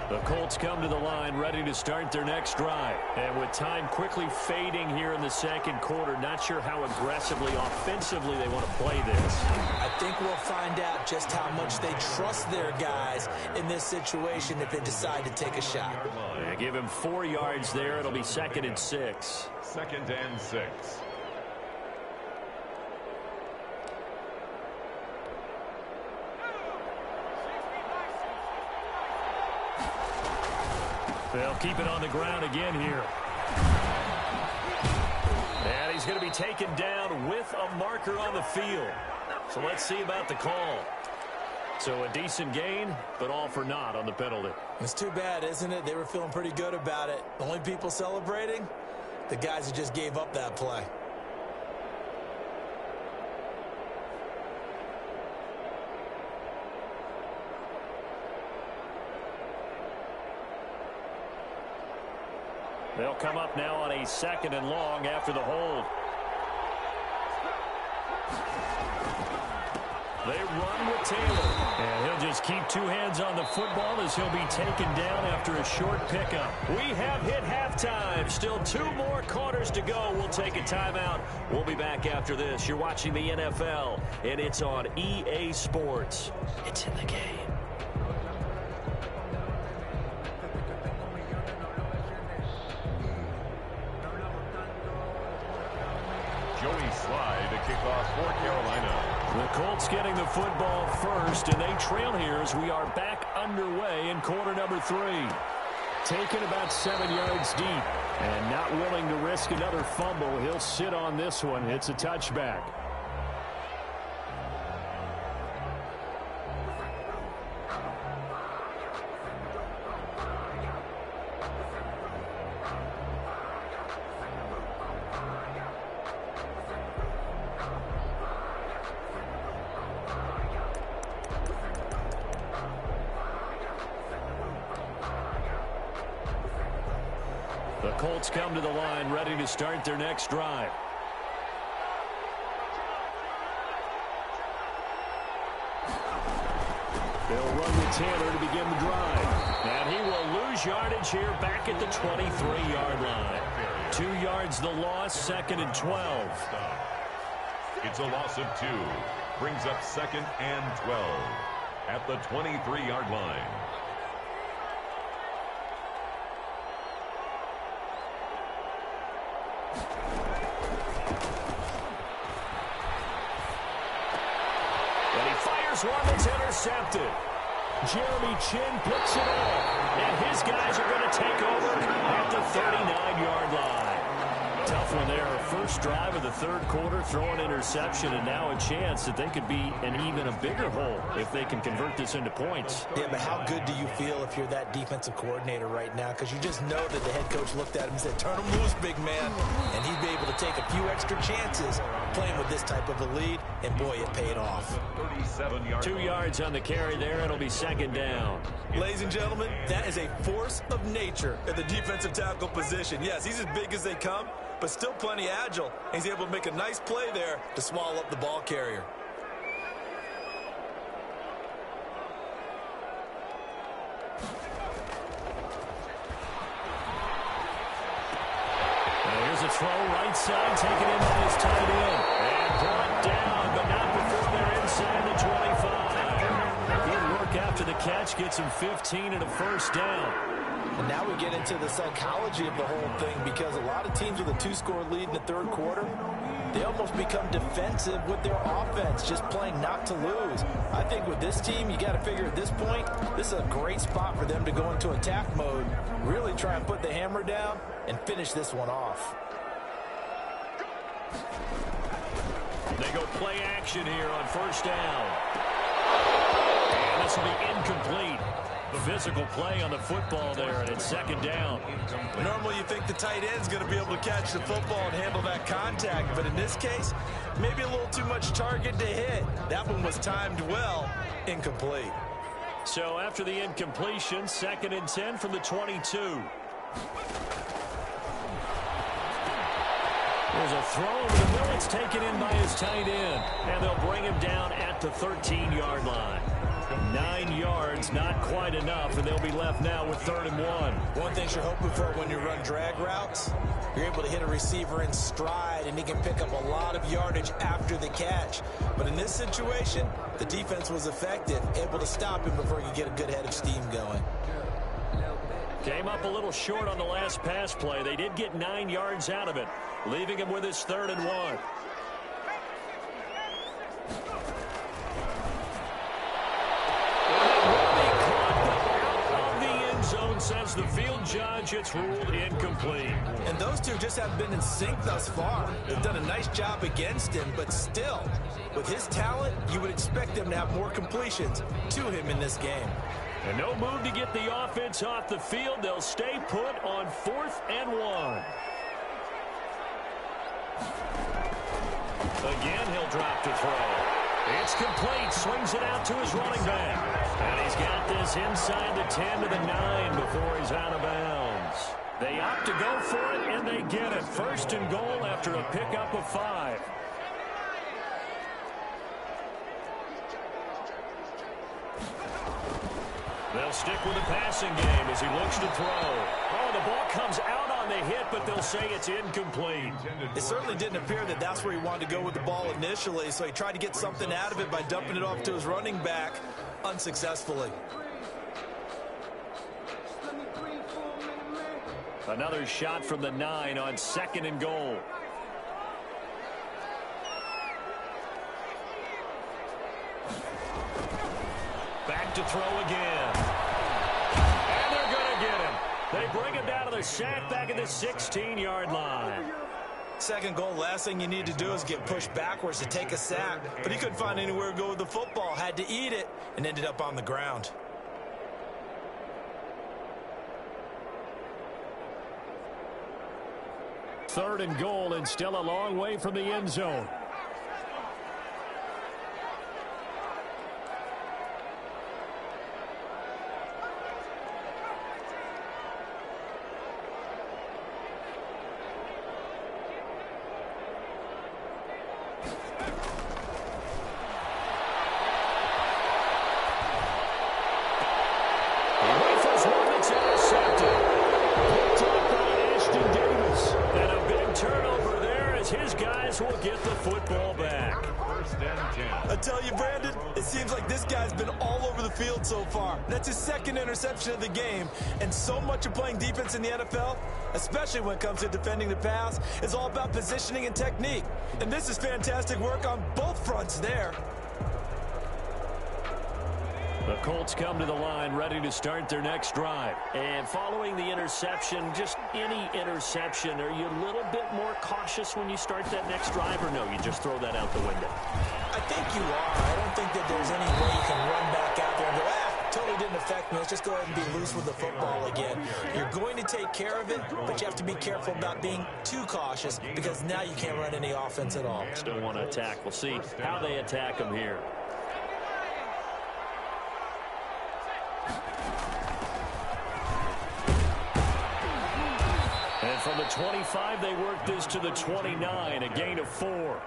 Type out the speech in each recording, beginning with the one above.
The Colts come to the line ready to start their next drive. And with time quickly fading here in the second quarter, not sure how aggressively, offensively they want to play this. I think we'll find out just how much they trust their guys in this situation if they decide to take a shot. Yeah, give him 4 yards there. It'll be 2nd and 6. 2nd and 6. They'll keep it on the ground again here. And he's going to be taken down with a marker on the field. So let's see about the call. So a decent gain, but all for naught on the penalty. It's too bad, isn't it? They were feeling pretty good about it. The only people celebrating? The guys who just gave up that play. They'll come up now on a 2nd and long after the hold. They run with Taylor. And he'll just keep 2 hands on the football as he'll be taken down after a short pickup. We have hit halftime. Still 2 more quarters to go. We'll take a timeout. We'll be back after this. You're watching the NFL, and it's on EA Sports. It's in the game. Slide to kick off for Carolina. The Colts getting the football first, and they trail here as we are back underway in quarter number 3. Taken about 7 yards deep, and not willing to risk another fumble. He'll sit on this one. It's a touchback. The Colts come to the line ready to start their next drive. They'll run with Taylor to begin the drive. And he will lose yardage here back at the 23-yard line. 2 yards the loss, 2nd and 12. It's a loss of 2. Brings up 2nd and 12 at the 23-yard line. One that's intercepted. Jeremy Chin picks it up, and his guys are going to take over at the 39-yard line. Tough one there. First drive of the 3rd quarter, throw an interception, and now a chance that they could be in even a bigger hole if they can convert this into points. Yeah, but how good do you feel if you're that defensive coordinator right now? Because you just know that the head coach looked at him and said, turn him loose, big man. And he'd be able to take a few extra chances playing with this type of a lead, and boy, it paid off. 2 yards on the carry there. It'll be 2nd down. Ladies and gentlemen, that is a force of nature at the defensive tackle position. Yes, he's as big as they come, but still plenty agile. He's able to make a nice play there to swallow up the ball carrier. Here's a throw right side, taken in by his tight end. And brought down, but not before they're inside the 25. Good work after the catch, gets him 15 and a first down. And now we get into the psychology of the whole thing, because a lot of teams with a 2-score lead in the 3rd quarter, they almost become defensive with their offense, just playing not to lose. I think with this team, you got to figure at this point, this is a great spot for them to go into attack mode, really try and put the hammer down and finish this one off. They go play action here on 1st down. And this will be incomplete. Physical play on the football there, and it's 2nd down. Normally you think the tight end's going to be able to catch the football and handle that contact, but in this case, maybe a little too much target to hit. That one was timed well, incomplete. So after the incompletion, 2nd and 10 from the 22. There's a throw over the middle. It's taken in by his tight end, and they'll bring him down at the 13-yard line. 9 yards it's not quite enough, and they'll be left now with 3rd and 1. One thing you're hoping for when you run drag routes, you're able to hit a receiver in stride, and he can pick up a lot of yardage after the catch. But in this situation, the defense was effective, able to stop him before he could get a good head of steam going. Came up a little short on the last pass play. They did get 9 yards out of it, leaving him with his 3rd and 1. Says the field judge, it's ruled incomplete. And those two just haven't been in sync thus far. They've done a nice job against him, but still, with his talent, you would expect them to have more completions to him in this game. And no move to get the offense off the field. They'll stay put on 4th and 1. Again, he'll drop to throw. It's complete. Swings it out to his running back. And he's got this inside the 10 to the 9 before he's out of bounds. They opt to go for it, and they get it. 1st and goal after a pickup of 5. They'll stick with the passing game as he looks to throw. Oh, the ball comes out on the hit, but they'll say it's incomplete. It certainly didn't appear that that's where he wanted to go with the ball initially, so he tried to get something out of it by dumping it off to his running back unsuccessfully. Another shot from the 9 on 2nd and goal. Back to throw again. And they're going to get him. They bring him down to the sack back at the 16-yard line. 2nd goal, last thing you need to do is get pushed backwards to take a sack. But he couldn't find anywhere to go with the football, had to eat it, and ended up on the ground. Third and goal, and still a long way from the end zone. His guys will get the football back. I tell you, Brandon, it seems like this guy's been all over the field so far. That's his 2nd interception of the game. And so much of playing defense in the NFL, especially when it comes to defending the pass, is all about positioning and technique. And this is fantastic work on both fronts there. The Colts come to the line ready to start their next drive. And following the interception, just any interception, are you a little bit more cautious when you start that next drive, or no, you just throw that out the window? I think you are. I don't think that there's any way you can run back out there and go, totally didn't affect me. Let's just go ahead and be loose with the football again. You're going to take care of it, but you have to be careful about being too cautious because now you can't run any offense at all. Still want to attack. We'll see how they attack them here. And from the 25, they work this to the 29, a gain of 4.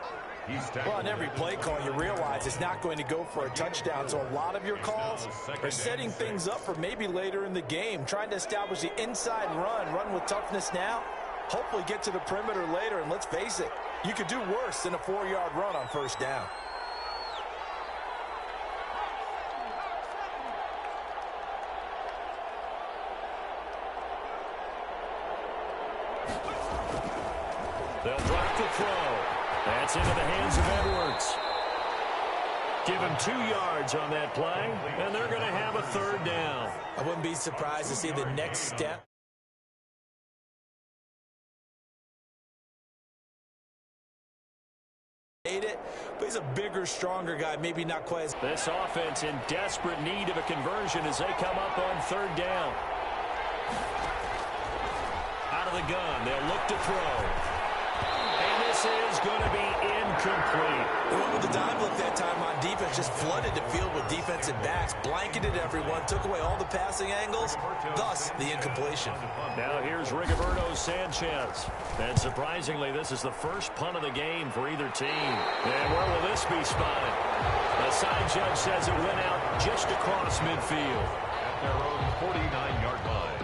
Well, on every play call, you realize it's not going to go for a touchdown, so a lot of your calls are setting things up for maybe later in the game, trying to establish the inside run with toughness now, hopefully get to the perimeter later, and let's face it, you could do worse than a 4-yard run on 1st down. They'll drop the throw. That's into the hands of Edwards. Give him 2 yards on that play, and they're going to have a 3rd down. I wouldn't be surprised to see the next step. But he's a bigger, stronger guy, maybe not quite as... This offense in desperate need of a conversion as they come up on 3rd down. Out of the gun, they'll look to throw. And this is going to be incomplete. They went with the dime look that time on defense, just flooded the field with defensive backs, blanketed everyone, took away all the passing angles, thus the incompletion. Now here's Rigoberto Sanchez. And surprisingly, this is the first punt of the game for either team. And where will this be spotted? A The side judge says it went out just across midfield. At their own 49-yard line.